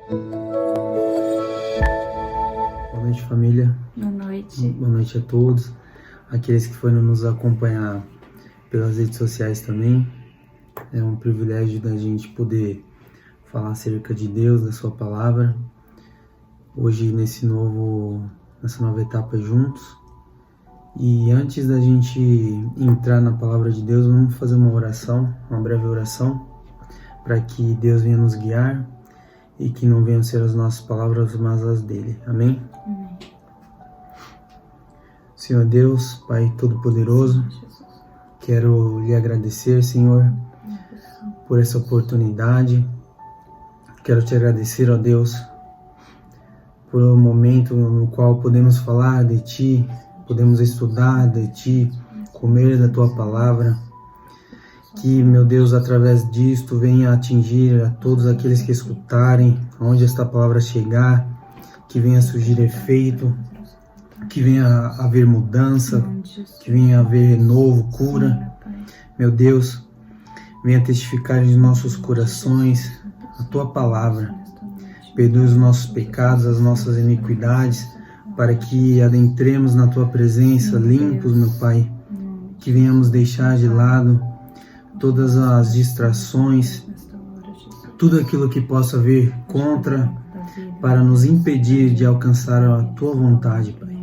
Boa noite, família. Boa noite. Boa noite a todos. Aqueles que foram nos acompanhar pelas redes sociais também. É um privilégio da gente poder falar acerca de Deus, da sua palavra. Hoje nessa nova etapa juntos. E antes da gente entrar na palavra de Deus, vamos fazer uma oração, uma breve oração, para que Deus venha nos guiar e que não venham ser as nossas palavras, mas as dele. Amém? Amém. Senhor Deus, Pai Todo-Poderoso, quero lhe agradecer, Senhor, por essa oportunidade. Quero te agradecer, ó Deus, por um momento no qual podemos falar de Ti, podemos estudar de Ti, comer da Tua palavra. Que, meu Deus, através disto venha atingir a todos aqueles que escutarem, onde esta palavra chegar, que venha surgir efeito, que venha haver mudança, que venha haver renovo, cura. Meu Deus, venha testificar em nossos corações a Tua palavra. Perdoe os nossos pecados, as nossas iniquidades, para que adentremos na Tua presença limpos, meu Pai. Que venhamos deixar de lado todas as distrações, tudo aquilo que possa vir contra, para nos impedir de alcançar a Tua vontade, Pai.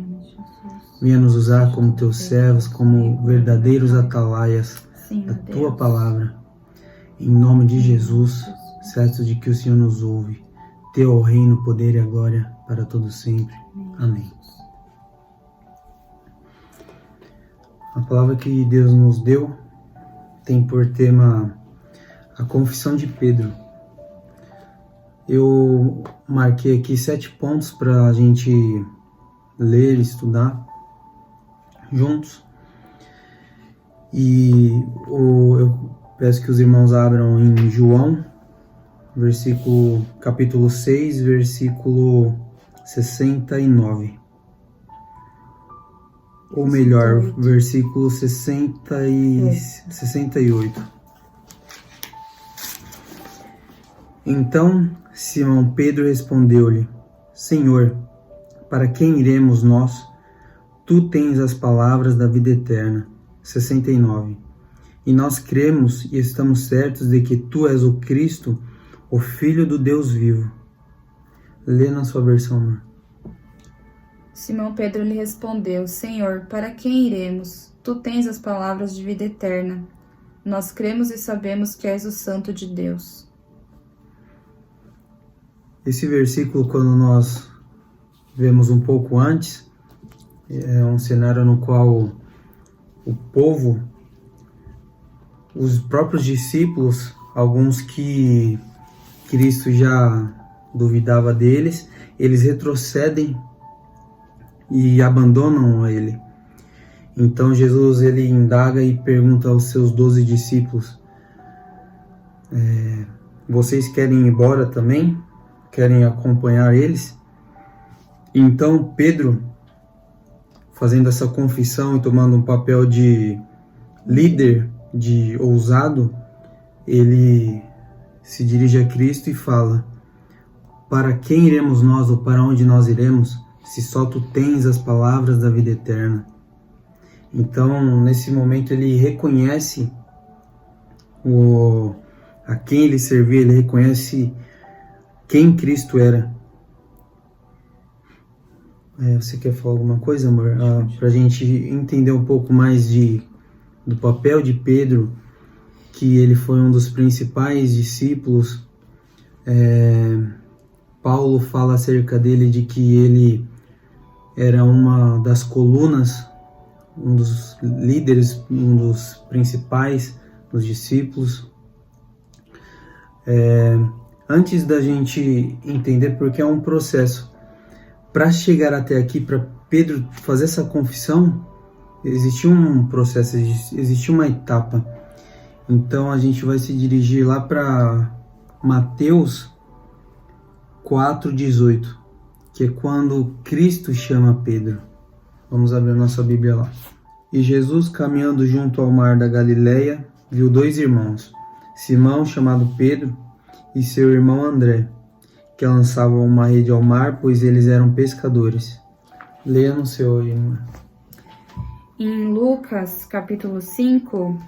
Venha nos usar como Teus servos, como verdadeiros atalaias da Tua palavra. Em nome de Jesus, certo de que o Senhor nos ouve. Teu o reino, poder e a glória para todos sempre. Amém. A palavra que Deus nos deu tem por tema a confissão de Pedro. Eu marquei aqui 7 pontos para a gente ler e estudar juntos. E eu peço que os irmãos abram em João, capítulo 6, versículo 69. Ou melhor, versículo 68. Então Simão Pedro respondeu-lhe: Senhor, para quem iremos nós? Tu tens as palavras da vida eterna. 69. E nós cremos e estamos certos de que Tu és o Cristo, o Filho do Deus vivo. Lê na sua versão, amor. Simão Pedro lhe respondeu: Senhor, para quem iremos? Tu tens as palavras de vida eterna. Nós cremos e sabemos que és o Santo de Deus. Esse versículo, quando nós vemos um pouco antes, é um cenário no qual o povo, os próprios discípulos, alguns que Cristo já duvidava deles, eles retrocedem e abandonam ele. Então Jesus ele indaga e pergunta aos seus 12 discípulos: vocês querem ir embora também? Querem acompanhar eles? Então Pedro, fazendo essa confissão e tomando um papel de líder, de ousado, ele se dirige a Cristo e fala: para quem iremos nós, ou para onde nós iremos, se só Tu tens as palavras da vida eterna? Então, nesse momento, ele reconhece a quem ele servia, ele reconhece quem Cristo era. Você quer falar alguma coisa, amor? Para a gente entender um pouco mais do papel de Pedro, que ele foi um dos principais discípulos. Paulo fala acerca dele de que ele era uma das colunas, um dos líderes, um dos principais dos discípulos. Antes da gente entender, porque é um processo, para chegar até aqui, para Pedro fazer essa confissão, existia um processo, existia uma etapa. Então a gente vai se dirigir lá para Mateus 4,18, que é quando Cristo chama Pedro. Vamos abrir nossa Bíblia lá. E Jesus, caminhando junto ao mar da Galileia, viu 2 irmãos, Simão, chamado Pedro, e seu irmão André, que lançavam uma rede ao mar, pois eles eram pescadores. Leia no seu, irmã. Em Lucas, capítulo 5,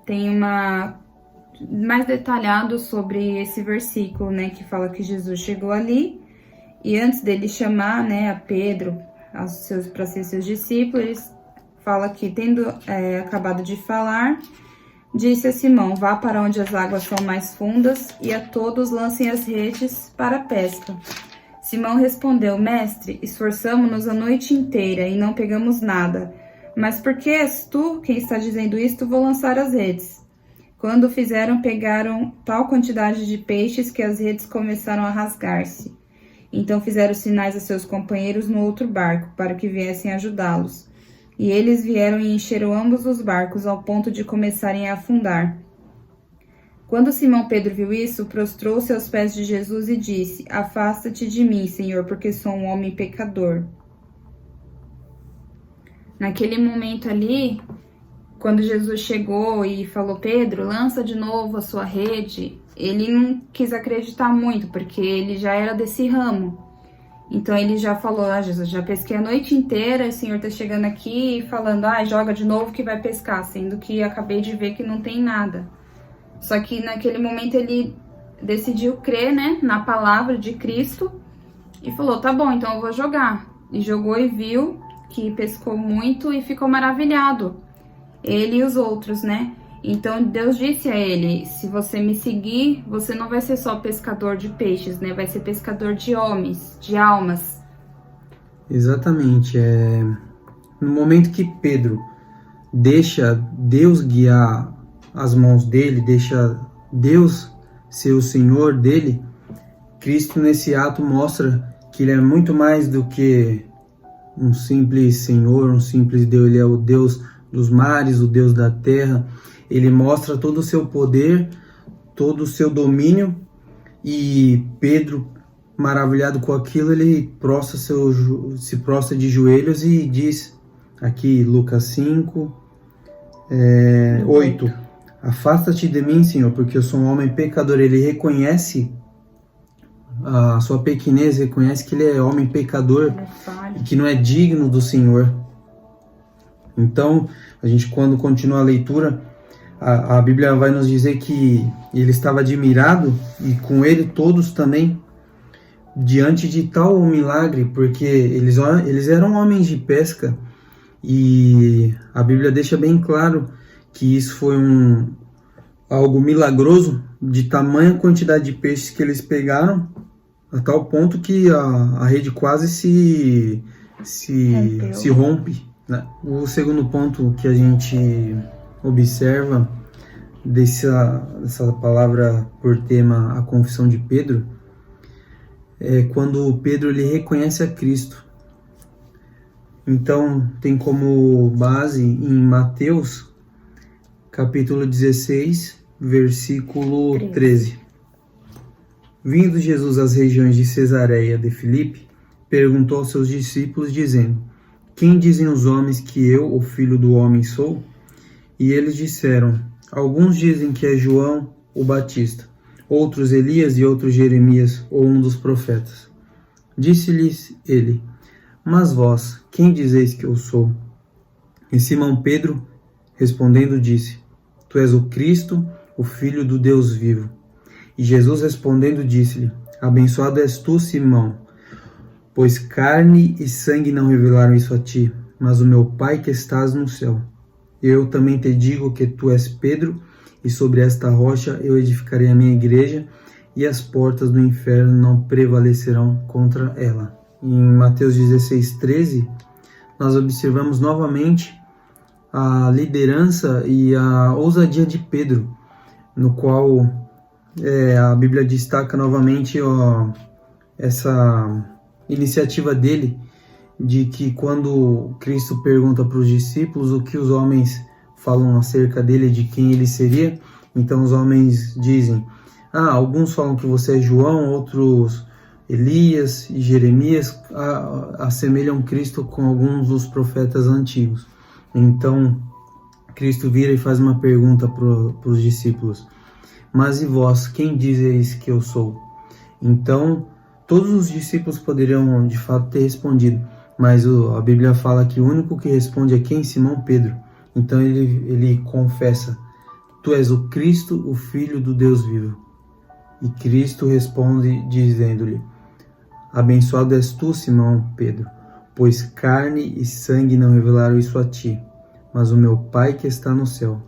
tem mais detalhado sobre esse versículo, né, que fala que Jesus chegou ali e antes dele chamar, né, a Pedro para ser seus discípulos, ele fala que, tendo acabado de falar, disse a Simão: vá para onde as águas são mais fundas e a todos lancem as redes para a pesca. Simão respondeu: mestre, esforçamo-nos a noite inteira e não pegamos nada, mas porque és tu quem está dizendo isto, vou lançar as redes. Quando fizeram, pegaram tal quantidade de peixes que as redes começaram a rasgar-se. Então fizeram sinais a seus companheiros no outro barco, para que viessem ajudá-los. E eles vieram e encheram ambos os barcos, ao ponto de começarem a afundar. Quando Simão Pedro viu isso, prostrou-se aos pés de Jesus e disse: afasta-te de mim, Senhor, porque sou um homem pecador. Naquele momento ali, quando Jesus chegou e falou: Pedro, lança de novo a sua rede, ele não quis acreditar muito, porque ele já era desse ramo. Então ele já falou: Jesus, já pesquei a noite inteira, o Senhor tá chegando aqui e falando: joga de novo que vai pescar, sendo que acabei de ver que não tem nada. Só que naquele momento ele decidiu crer, né, na palavra de Cristo e falou: tá bom, então eu vou jogar. E jogou e viu que pescou muito e ficou maravilhado, ele e os outros, né? Então Deus disse a ele: se você me seguir, você não vai ser só pescador de peixes, né? Vai ser pescador de homens, de almas. Exatamente. No momento que Pedro deixa Deus guiar as mãos dele, deixa Deus ser o Senhor dele, Cristo nesse ato mostra que ele é muito mais do que um simples Senhor, um simples Deus. Ele é o Deus dos mares, o Deus da terra. Ele mostra todo o seu poder, todo o seu domínio, e Pedro, maravilhado com aquilo, ele se prostra de joelhos e diz, aqui Lucas 5, 8, afasta-te de mim, Senhor, porque eu sou um homem pecador. Ele reconhece a sua pequenez, reconhece que ele é homem pecador e que não é digno do Senhor. Então, a gente, quando continua a leitura, a Bíblia vai nos dizer que ele estava admirado, e com ele todos também, diante de tal milagre, porque eles eram homens de pesca, e a Bíblia deixa bem claro que isso foi algo milagroso, de tamanha quantidade de peixes que eles pegaram, a tal ponto que a rede quase se rompe, né? O segundo ponto que a gente observa dessa palavra por tema a confissão de Pedro é quando Pedro ele reconhece a Cristo. Então tem como base em Mateus capítulo 16, versículo 13. Vindo Jesus às regiões de Cesareia de Filipe, perguntou aos seus discípulos, dizendo: quem dizem os homens que eu, o Filho do Homem, sou? E eles disseram: alguns dizem que é João o Batista, outros Elias e outros Jeremias ou um dos profetas. Disse-lhes ele: mas vós, quem dizeis que eu sou? E Simão Pedro, respondendo, disse: tu és o Cristo, o Filho do Deus vivo. E Jesus respondendo disse-lhe: abençoado és tu, Simão, pois carne e sangue não revelaram isso a ti, mas o meu Pai que estás no céu. Eu também te digo que tu és Pedro, e sobre esta rocha eu edificarei a minha igreja, e as portas do inferno não prevalecerão contra ela. Em Mateus 16, 13, nós observamos novamente a liderança e a ousadia de Pedro, no qual a Bíblia destaca novamente essa iniciativa dele, de que quando Cristo pergunta para os discípulos o que os homens falam acerca dele, de quem ele seria, então os homens dizem: alguns falam que você é João, outros Elias e Jeremias, assemelham Cristo com alguns dos profetas antigos. Então Cristo vira e faz uma pergunta para os discípulos: mas e vós, quem dizeis que eu sou? Então, todos os discípulos poderiam de fato ter respondido, mas a Bíblia fala que o único que responde é quem? Simão Pedro. Então ele confessa: Tu és o Cristo, o Filho do Deus vivo. E Cristo responde dizendo-lhe: Abençoado és tu, Simão Pedro, pois carne e sangue não revelaram isso a ti, mas o meu Pai que está no céu.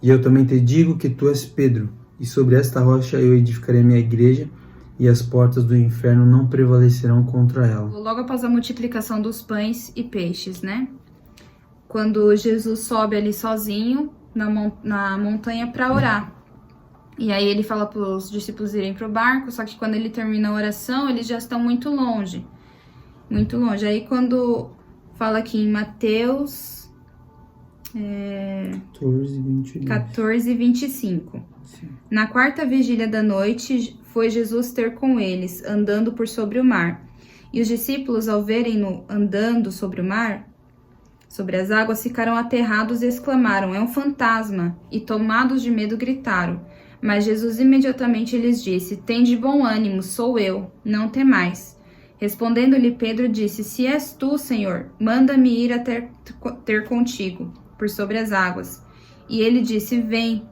E eu também te digo que tu és Pedro, e sobre esta rocha eu edificarei minha igreja, e as portas do inferno não prevalecerão contra ela. Logo após a multiplicação dos pães e peixes, né? Quando Jesus sobe ali sozinho na montanha para orar. E aí ele fala para os discípulos irem para o barco, só que quando ele termina a oração, eles já estão muito longe. Muito longe. Aí quando fala aqui em Mateus 14:25. Na quarta vigília da noite, foi Jesus ter com eles, andando por sobre o mar. E os discípulos, ao verem-no andando sobre o mar, sobre as águas, ficaram aterrados e exclamaram: É um fantasma! E tomados de medo gritaram. Mas Jesus imediatamente lhes disse: Tende bom ânimo, sou eu, não temais. Respondendo-lhe Pedro disse: Se és tu, Senhor, manda-me ir a ter contigo, por sobre as águas. E ele disse: Vem.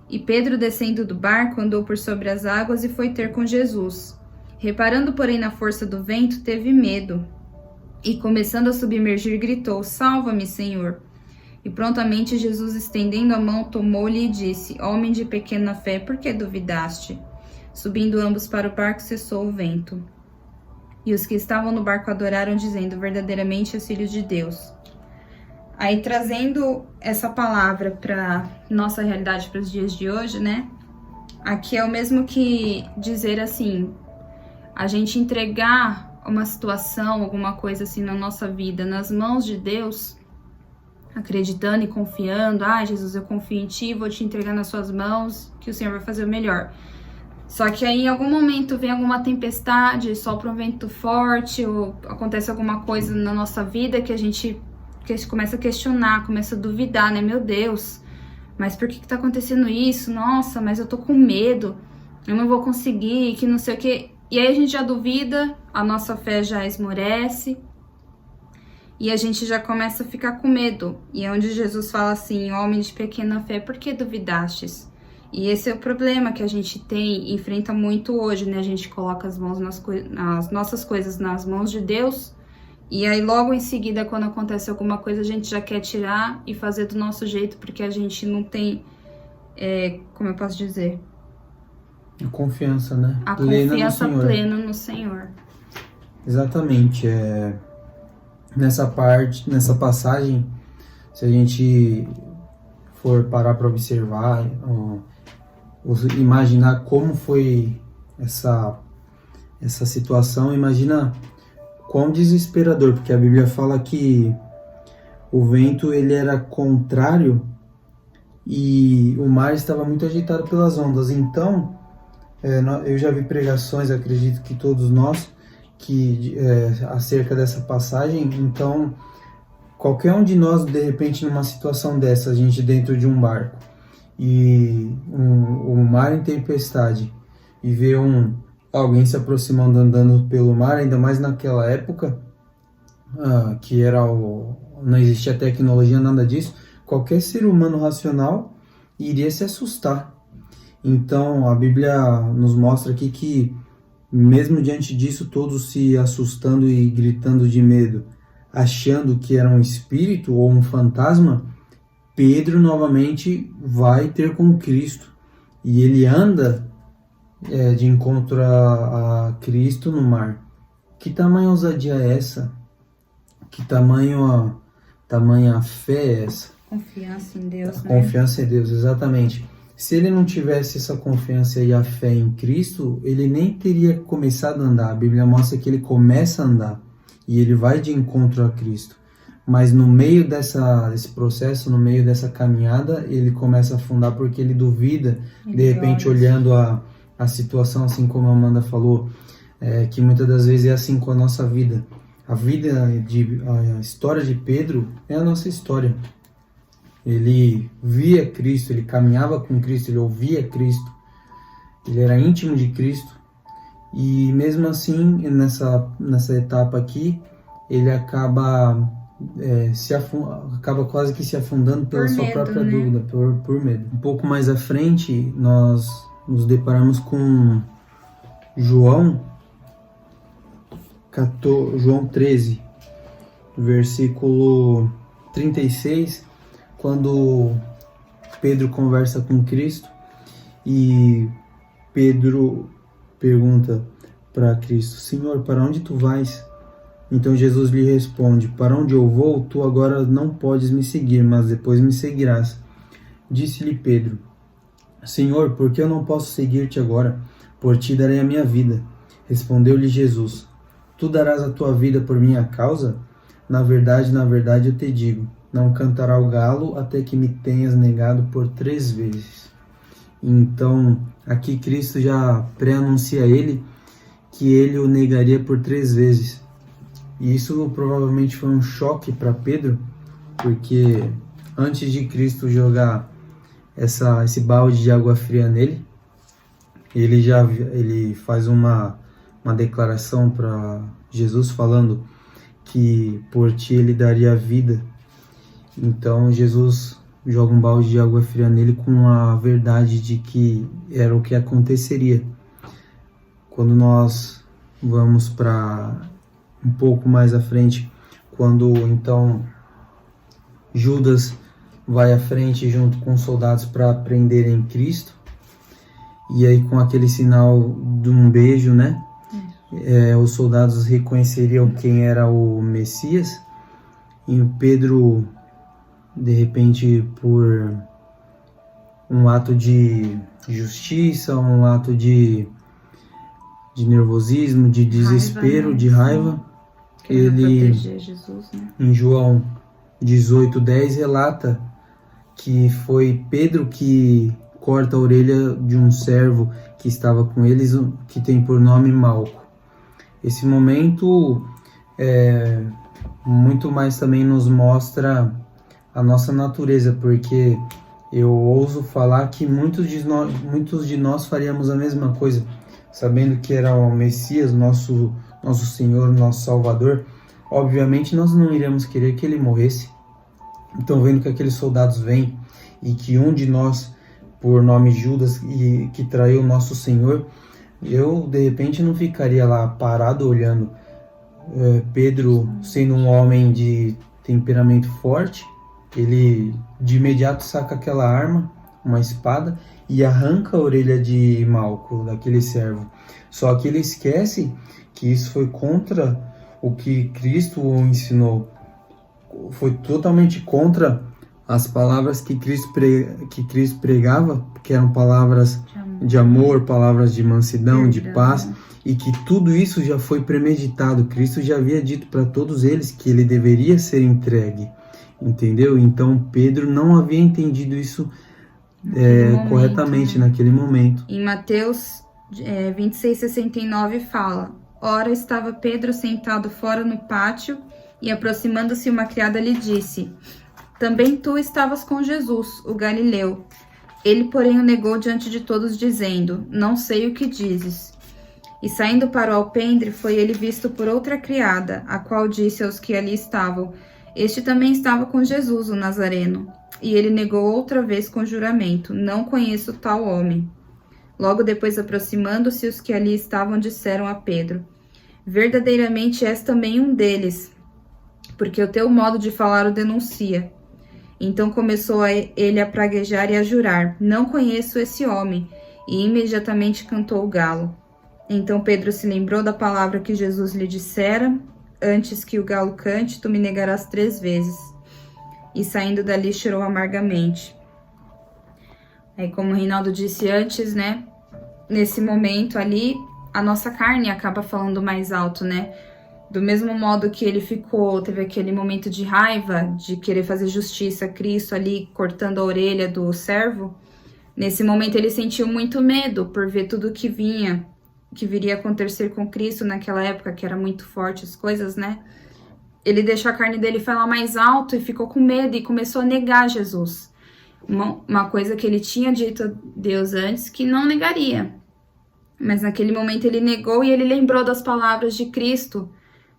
E Pedro, descendo do barco, andou por sobre as águas e foi ter com Jesus. Reparando, porém, na força do vento, teve medo. E, começando a submergir, gritou: Salva-me, Senhor! E prontamente Jesus, estendendo a mão, tomou-lhe e disse: Homem de pequena fé, por que duvidaste? Subindo ambos para o barco, cessou o vento. E os que estavam no barco adoraram, dizendo: Verdadeiramente és filho de Deus. Aí, trazendo essa palavra para nossa realidade, para os dias de hoje, né? Aqui é o mesmo que dizer assim, a gente entregar uma situação, alguma coisa assim na nossa vida nas mãos de Deus, acreditando e confiando: Jesus, eu confio em ti, vou te entregar nas suas mãos, que o Senhor vai fazer o melhor. Só que aí em algum momento vem alguma tempestade, sopra um vento forte, ou acontece alguma coisa na nossa vida que a gente começa a questionar, começa a duvidar, né? Meu Deus, mas por que tá acontecendo isso? Nossa, mas eu tô com medo, eu não vou conseguir, que não sei o que. E aí a gente já duvida, a nossa fé já esmorece, e a gente já começa a ficar com medo. E é onde Jesus fala assim: homem de pequena fé, por que duvidastes? E esse é o problema que a gente tem, enfrenta muito hoje, né? A gente coloca as nossas coisas nas mãos de Deus, e aí logo em seguida, quando acontece alguma coisa, a gente já quer tirar e fazer do nosso jeito, porque a gente não tem, como eu posso dizer? A confiança, né? A confiança plena no Senhor. Exatamente. Nessa passagem, se a gente for parar para observar, imaginar como foi essa situação, imagina quão desesperador, porque a Bíblia fala que o vento ele era contrário e o mar estava muito agitado pelas ondas. Então, eu já vi pregações, acredito que todos nós, acerca dessa passagem. Então, qualquer um de nós, de repente, numa situação dessa, a gente dentro de um barco e o mar em tempestade, e ver alguém se aproximando, andando pelo mar, ainda mais naquela época, que não existia tecnologia, nada disso, qualquer ser humano racional iria se assustar. Então a Bíblia nos mostra aqui que, mesmo diante disso, todos se assustando e gritando de medo, achando que era um espírito ou um fantasma, Pedro novamente vai ter com Cristo, e ele anda de encontro a Cristo no mar. Que tamanha ousadia é essa? Que tamanha fé é essa? Confiança em Deus, né? Confiança em Deus, exatamente. Se ele não tivesse essa confiança e a fé em Cristo, ele nem teria começado a andar. A Bíblia mostra que ele começa a andar e ele vai de encontro a Cristo. Mas no meio desse processo, no meio dessa caminhada, ele começa a afundar porque ele duvida, de repente olhando a situação, assim como a Amanda falou, que muitas das vezes é assim com a nossa vida. A história de Pedro é a nossa história. Ele via Cristo, ele caminhava com Cristo, ele ouvia Cristo, ele era íntimo de Cristo, E mesmo assim, nessa etapa aqui, ele acaba acaba quase que se afundando pela sua própria dúvida, por medo. Um pouco mais à frente, nós nos deparamos com João 13, versículo 36, quando Pedro conversa com Cristo e Pedro pergunta para Cristo: Senhor, para onde tu vais? Então Jesus lhe responde: para onde eu vou, tu agora não podes me seguir, mas depois me seguirás. Disse-lhe Pedro: Senhor, por que eu não posso seguir-te agora? Por ti darei a minha vida. Respondeu-lhe Jesus: Tu darás a tua vida por minha causa? Na verdade, eu te digo, não cantará o galo até que me tenhas negado por 3 vezes. Então, aqui Cristo já pré-anuncia ele que ele o negaria por 3 vezes. E isso provavelmente foi um choque para Pedro, porque antes de Cristo jogar esse balde de água fria nele, ele faz uma declaração para Jesus falando que por ti ele daria a vida. Então Jesus joga um balde de água fria nele com a verdade de que era o que aconteceria. Quando nós vamos para um pouco mais à frente, quando então Judas vai à frente junto com os soldados para prenderem Cristo, e aí com aquele sinal de um beijo, né? Os soldados reconheceriam quem era o Messias, e o Pedro, de repente, por um ato de justiça, um ato de nervosismo, de desespero, de raiva, ele, Jesus, né? Em João 18:10, relata que foi Pedro que corta a orelha de um servo que estava com eles, que tem por nome Malco. Esse momento muito mais também nos mostra a nossa natureza, porque eu ouso falar que muitos de nós faríamos a mesma coisa, sabendo que era o Messias, nosso Senhor, nosso Salvador. Obviamente nós não iríamos querer que ele morresse. Então, vendo que aqueles soldados vêm e que um de nós, por nome Judas, e que traiu o nosso Senhor, eu de repente não ficaria lá parado olhando. Pedro, sendo um homem de temperamento forte, ele de imediato saca aquela arma, uma espada, e arranca a orelha de Malco, daquele servo. Só que ele esquece que isso foi contra o que Cristo o ensinou. Foi totalmente contra as palavras que Cristo pregava, que eram palavras de amor, palavras de mansidão, de paz, e que tudo isso já foi premeditado. Cristo já havia dito para todos eles que ele deveria ser entregue, entendeu? Então Pedro não havia entendido isso corretamente, né? Naquele momento. Em Mateus 26:69 fala: Ora estava Pedro sentado fora no pátio, e aproximando-se uma criada lhe disse: Também tu estavas com Jesus, o Galileu. Ele, porém, o negou diante de todos, dizendo: Não sei o que dizes. E saindo para o alpendre, foi ele visto por outra criada, a qual disse aos que ali estavam: Este também estava com Jesus, o Nazareno. E ele negou outra vez com juramento: Não conheço tal homem. Logo depois, aproximando-se, os que ali estavam disseram a Pedro: Verdadeiramente és também um deles, porque o teu modo de falar o denuncia. Então começou ele a praguejar e a jurar: Não conheço esse homem. E imediatamente cantou o galo. Então Pedro se lembrou da palavra que Jesus lhe dissera: Antes que o galo cante, tu me negarás 3 vezes. E saindo dali chorou amargamente. Aí, como o Reinaldo disse antes, né? Nesse momento ali, a nossa carne acaba falando mais alto, né? Do mesmo modo que ele teve aquele momento de raiva, de querer fazer justiça a Cristo ali, cortando a orelha do servo. Nesse momento ele sentiu muito medo por ver tudo que viria a acontecer com Cristo naquela época, que era muito forte as coisas, né? Ele deixou a carne dele falar mais alto e ficou com medo e começou a negar Jesus. Uma coisa que ele tinha dito a Deus antes que não negaria. Mas naquele momento ele negou e ele lembrou das palavras de Cristo.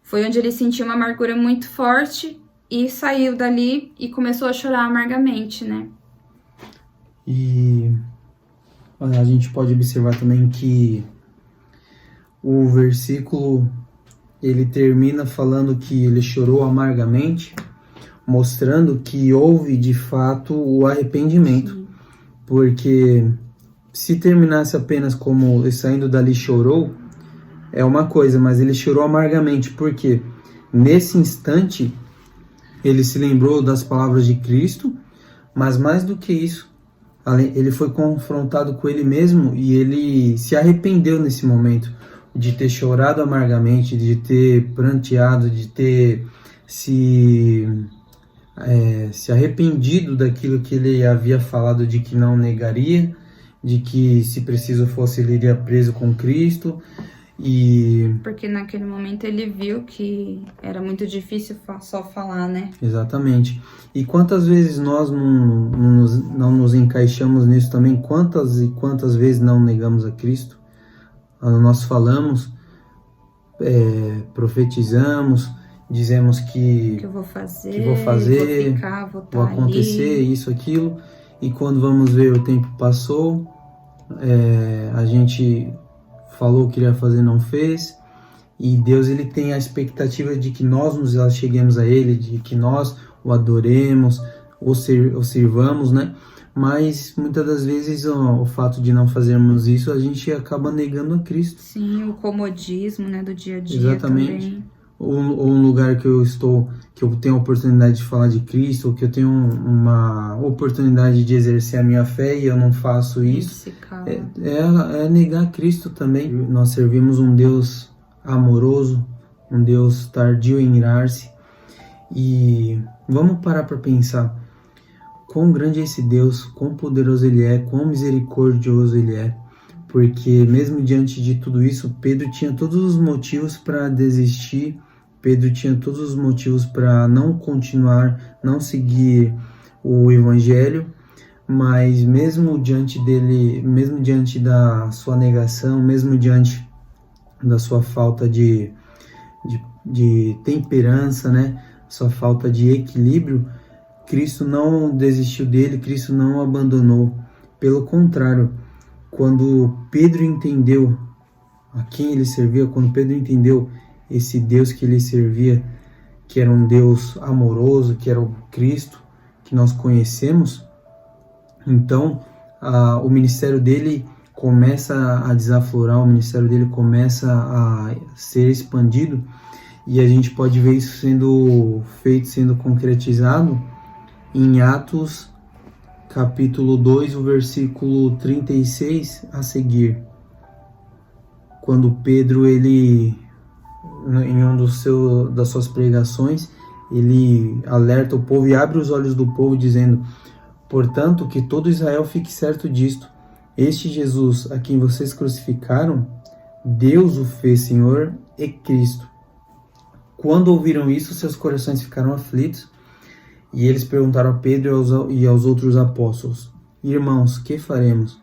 Foi onde ele sentiu uma amargura muito forte e saiu dali e começou a chorar amargamente, né? E a gente pode observar também que o versículo, ele termina falando que ele chorou amargamente, mostrando que houve de fato o arrependimento. Sim. Porque se terminasse apenas como ele saindo dali chorou, é uma coisa, mas ele chorou amargamente, porque nesse instante ele se lembrou das palavras de Cristo, mas mais do que isso, ele foi confrontado com ele mesmo e ele se arrependeu nesse momento de ter chorado amargamente, de ter pranteado, de ter se arrependido daquilo que ele havia falado de que não negaria, de que se preciso fosse ele iria preso com Cristo. Porque naquele momento ele viu que era muito difícil só falar, né? Exatamente. E quantas vezes nós não nos encaixamos nisso também? Quantas e quantas vezes não negamos a Cristo? Nós falamos, profetizamos, dizemos que eu vou fazer, vou ficar, vou acontecer, ali. Isso, aquilo. E quando vamos ver, o tempo passou, a gente falou que iria fazer, não fez, e Deus ele tem a expectativa de que nós nos cheguemos a Ele, de que nós o adoremos, o sirvamos, né? Mas muitas das vezes o fato de não fazermos isso, a gente acaba negando a Cristo. Sim, o comodismo, né, do dia a dia. Exatamente. Também. Ou um lugar que eu tenho a oportunidade de falar de Cristo, ou que eu tenho uma oportunidade de exercer a minha fé e eu não faço isso, é negar Cristo também. Nós servimos um Deus amoroso, um Deus tardio em irar-se, e vamos parar para pensar quão grande é esse Deus, quão poderoso Ele é, quão misericordioso Ele é. Porque mesmo diante de tudo isso, Pedro tinha todos os motivos para desistir, Pedro tinha todos os motivos para não continuar, não seguir o Evangelho, mas mesmo diante dele, mesmo diante da sua negação, mesmo diante da sua falta de temperança, né, sua falta de equilíbrio, Cristo não desistiu dele, Cristo não o abandonou. Pelo contrário, quando Pedro entendeu a quem ele servia, quando Pedro entendeu esse Deus que ele servia, que era um Deus amoroso, que era o Cristo que nós conhecemos, então o ministério dele começa a desaflorar, o ministério dele começa a ser expandido, e a gente pode ver isso sendo feito, sendo concretizado em Atos capítulo 2, o versículo 36 a seguir, quando Pedro, ele, em um das suas pregações, ele alerta o povo e abre os olhos do povo, dizendo: portanto, que todo Israel fique certo disto, este Jesus a quem vocês crucificaram, Deus o fez Senhor e Cristo. Quando ouviram isso, seus corações ficaram aflitos, e eles perguntaram a Pedro e aos outros apóstolos: irmãos, que faremos?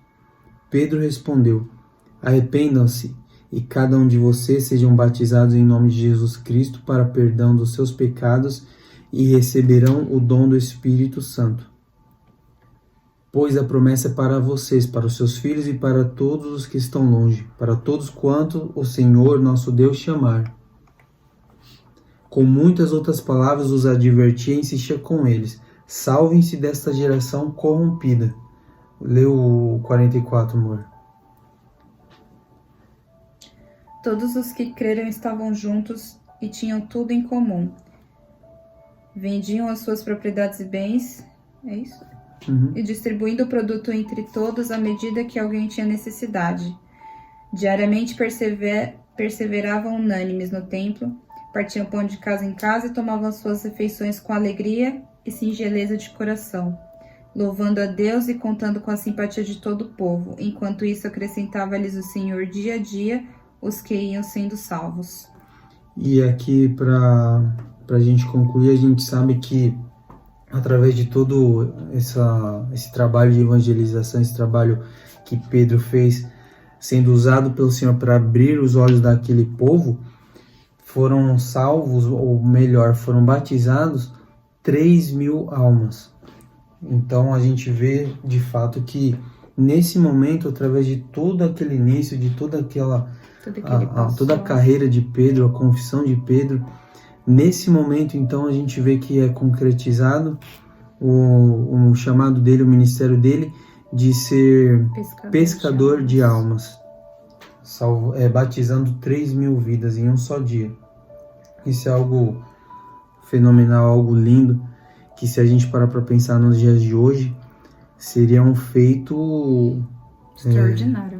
Pedro respondeu: arrependam-se, e cada um de vocês sejam batizados em nome de Jesus Cristo para perdão dos seus pecados, e receberão o dom do Espírito Santo. Pois a promessa é para vocês, para os seus filhos e para todos os que estão longe, para todos quanto o Senhor nosso Deus chamar. Com muitas outras palavras os advertia e insistia com eles: salvem-se desta geração corrompida. Leu o 44, amor. Todos os que creram estavam juntos e tinham tudo em comum. Vendiam as suas propriedades e bens, é isso? E distribuindo o produto entre todos à medida que alguém tinha necessidade. Diariamente perseveravam unânimes no templo, partiam pão de casa em casa e tomavam suas refeições com alegria e singeleza de coração, louvando a Deus e contando com a simpatia de todo o povo. Enquanto isso, acrescentava-lhes o Senhor dia a dia os que iam sendo salvos. E aqui, para a gente concluir, a gente sabe que através de todo esse trabalho de evangelização, esse trabalho que Pedro fez sendo usado pelo Senhor para abrir os olhos daquele povo, foram salvos, ou melhor, foram batizados 3.000 almas. Então a gente vê de fato que nesse momento, através de todo aquele início, de toda a carreira de Pedro, a confissão de Pedro, nesse momento então a gente vê que é concretizado o chamado dele, o ministério dele, de ser pescador de almas, batizando 3.000 vidas em um só dia. Isso é algo fenomenal, algo lindo, que se a gente parar para pensar nos dias de hoje, seria um feito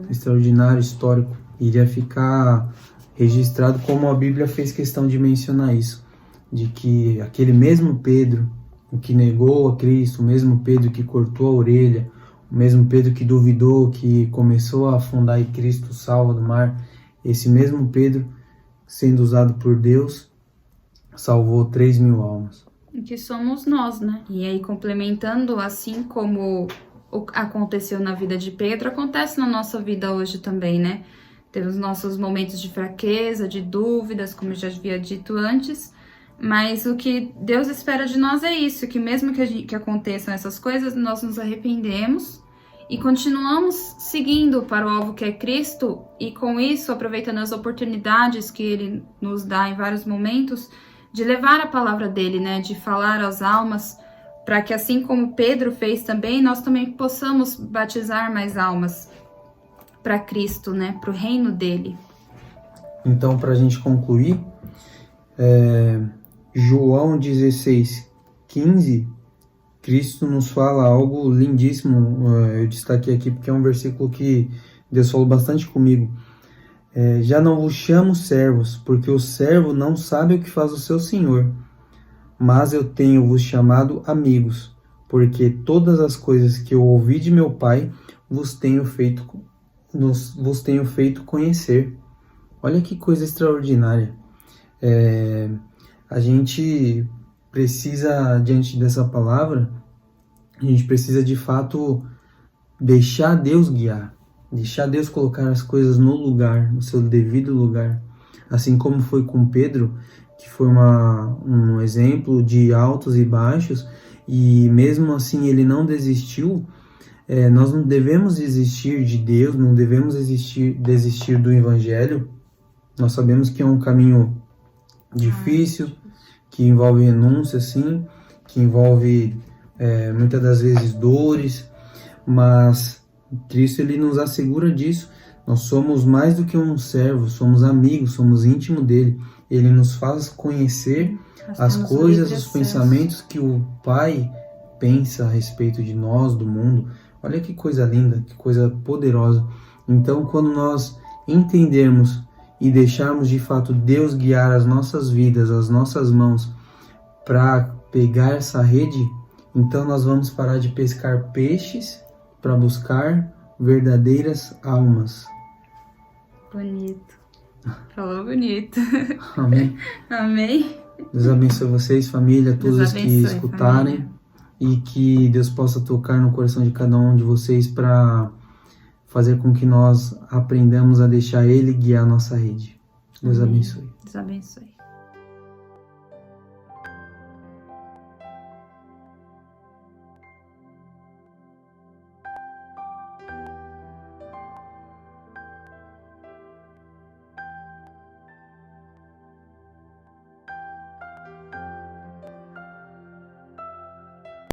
extraordinário, histórico. Iria ficar registrado, como a Bíblia fez questão de mencionar isso, de que aquele mesmo Pedro, o que negou a Cristo, o mesmo Pedro que cortou a orelha, o mesmo Pedro que duvidou, que começou a afundar e Cristo salva do mar, esse mesmo Pedro, sendo usado por Deus, salvou 3.000 almas. Que somos nós, né? E aí, complementando, assim como aconteceu na vida de Pedro, acontece na nossa vida hoje também, né? Temos nossos momentos de fraqueza, de dúvidas, como eu já havia dito antes, mas o que Deus espera de nós é isso, que mesmo que aconteçam essas coisas, nós nos arrependemos e continuamos seguindo para o alvo que é Cristo, e com isso, aproveitando as oportunidades que Ele nos dá em vários momentos, de levar a palavra dele, né, de falar às almas, para que assim como Pedro fez também, nós também possamos batizar mais almas para Cristo, né, para o reino dele. Então, para a gente concluir, João 16:15, Cristo nos fala algo lindíssimo. Eu destaquei aqui porque é um versículo que Deus falou bastante comigo. Já não vos chamo servos, porque o servo não sabe o que faz o seu senhor, mas eu tenho vos chamado amigos, porque todas as coisas que eu ouvi de meu Pai vos tenho feito conhecer. Olha que coisa extraordinária. A gente precisa, diante dessa palavra, a gente precisa de fato deixar Deus guiar, deixar Deus colocar as coisas no lugar, no seu devido lugar. Assim como foi com Pedro, que foi um exemplo de altos e baixos, e mesmo assim ele não desistiu. Nós não devemos desistir de Deus, não devemos desistir do Evangelho. Nós sabemos que é um caminho difícil, que envolve renúncia, sim, que envolve muitas das vezes dores, mas Cristo ele nos assegura disso. Nós somos mais do que um servo, somos amigos, somos íntimo dele. Ele nos faz conhecer as coisas, os pensamentos que o Pai pensa a respeito de nós, do mundo. Olha que coisa linda, que coisa poderosa. Então, quando nós entendermos e deixarmos de fato Deus guiar as nossas vidas, as nossas mãos, para pegar essa rede, então nós vamos parar de pescar peixes para buscar verdadeiras almas. Bonito. Falou bonito. Amém. Amém. Deus abençoe vocês, família, todos que escutarem, família. E que Deus possa tocar no coração de cada um de vocês para fazer com que nós aprendamos a deixar Ele guiar a nossa rede. Deus abençoe. Deus abençoe.